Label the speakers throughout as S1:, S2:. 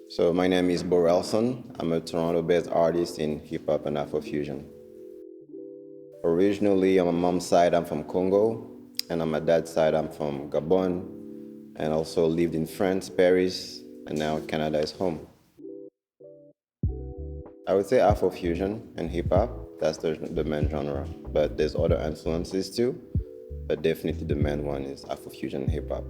S1: So my name is Borelson. I'm a Toronto-based artist in hip hop and Afrofusion. Originally, on my mom's side, I'm from Congo, and on my dad's side, I'm from Gabon, and also lived in France, Paris, and now Canada is home. I would say Afrofusion and hip hop. That's the main genre, but there's other influences too. But definitely the main one is Afrofusion and hip hop.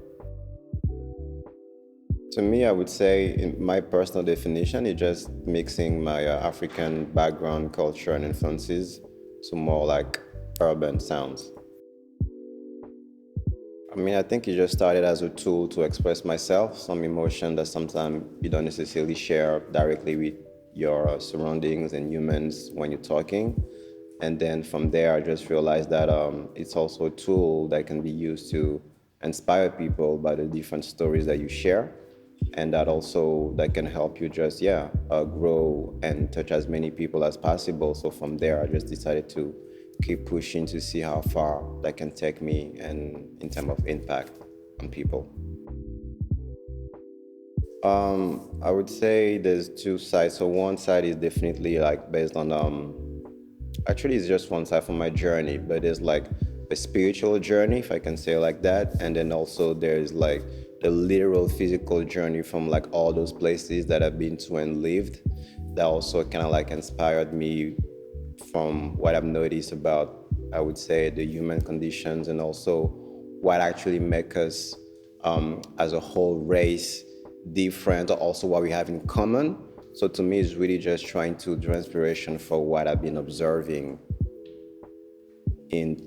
S1: To me, I would say, in my personal definition, is just mixing my African background, culture, and influences to more like urban sounds. I mean, I think it just started as a tool to express myself, some emotion that sometimes you don't necessarily share directly with your surroundings and humans when you're talking. And then from there, I just realized that it's also a tool that can be used to inspire people by the different stories that you share. And that also that can help you just grow and touch as many people as possible. So from there, I just decided to keep pushing to see how far that can take me and in terms of impact on people. I would say there's two sides. So one side is definitely like based on actually it's just one side from my journey, but there's like a spiritual journey, if I can say it like that, and then also there's like the literal physical journey from like all those places that I've been to and lived. That also kind of like inspired me from what I've noticed about, I would say, the human conditions and also what actually make us as a whole race different, also what we have in common. So to me, it's really just trying to draw inspiration for what I've been observing in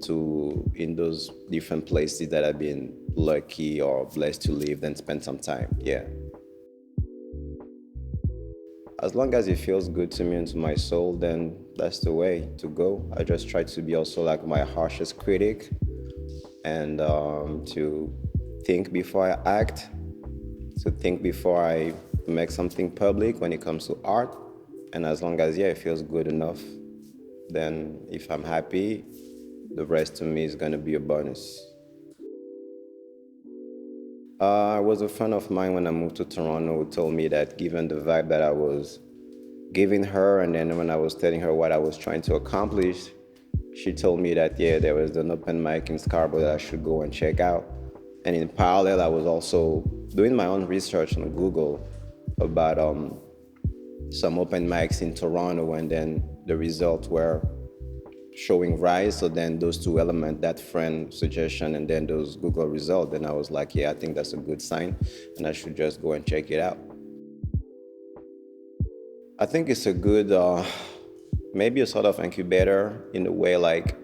S1: those different places that I've been lucky or blessed to live and spend some time. Yeah. As long as it feels good to me and to my soul, then that's the way to go. I just try to be also like my harshest critic and to think before I act, to think before I make something public when it comes to art. And as long as, it feels good enough, then if I'm happy, the rest to me is going to be a bonus. I was a friend of mine when I moved to Toronto who told me that given the vibe that I was giving her, and then when I was telling her what I was trying to accomplish, she told me that, there was an open mic in Scarborough that I should go and check out. And in parallel, I was also doing my own research on Google about some open mics in Toronto, and then the results were showing rise. So then those two elements, that friend suggestion and then those Google results, then I was like, I think that's a good sign and I should just go and check it out. I think it's a good, maybe a sort of incubator in a way like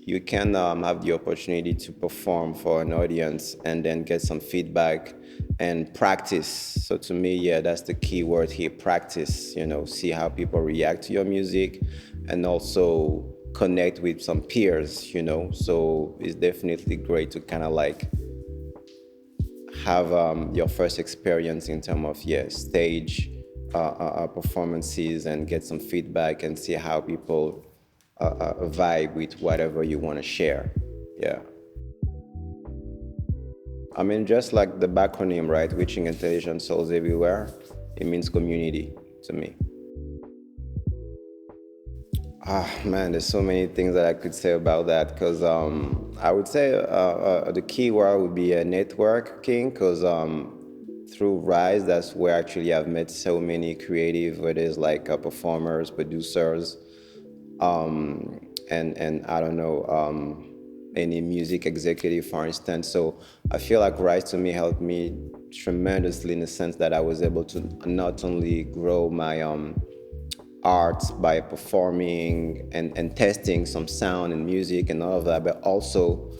S1: you can have the opportunity to perform for an audience and then get some feedback and practice. So to me, that's the key word here, practice, see how people react to your music and also connect with some peers. So it's definitely great to kind of like have your first experience in terms of stage performances and get some feedback and see how people vibe with whatever you want to share. Yeah. I mean, just like the backronym, right? Reaching intelligent souls everywhere. It means community to me. Man, there's so many things that I could say about that because I would say the key word would be networking because through Rise, that's where actually I've met so many creative, whether it's like performers, producers, and I don't know, any music executive, for instance. So I feel like Rise to me helped me tremendously in the sense that I was able to not only grow my art by performing and testing some sound and music and all of that, but also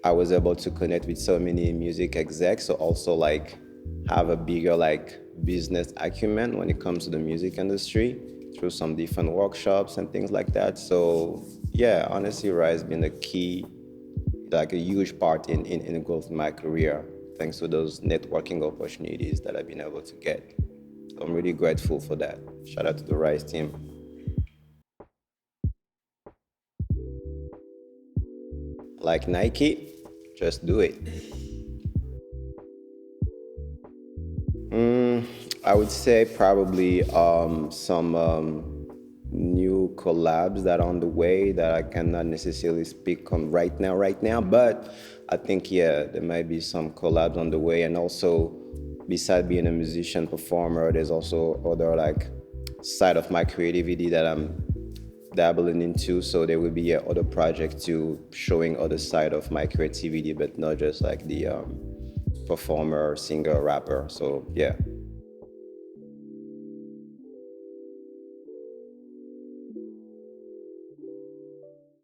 S1: I was able to connect with so many music execs, so also like have a bigger like business acumen when it comes to the music industry through some different workshops and things like that. So honestly, Rise has been a key, like a huge part in the growth of my career, thanks to those networking opportunities that I've been able to get. So I'm really grateful for that. Shout out to the Rise team. Like Nike, just do it. I would say probably some new collabs that are on the way that I cannot necessarily speak on right now. But I think yeah, there might be some collabs on the way, and also besides being a musician performer, there's also other like side of my creativity that I'm dabbling into. So there will be other projects too, showing other side of my creativity, but not just like the performer, singer, rapper. So yeah.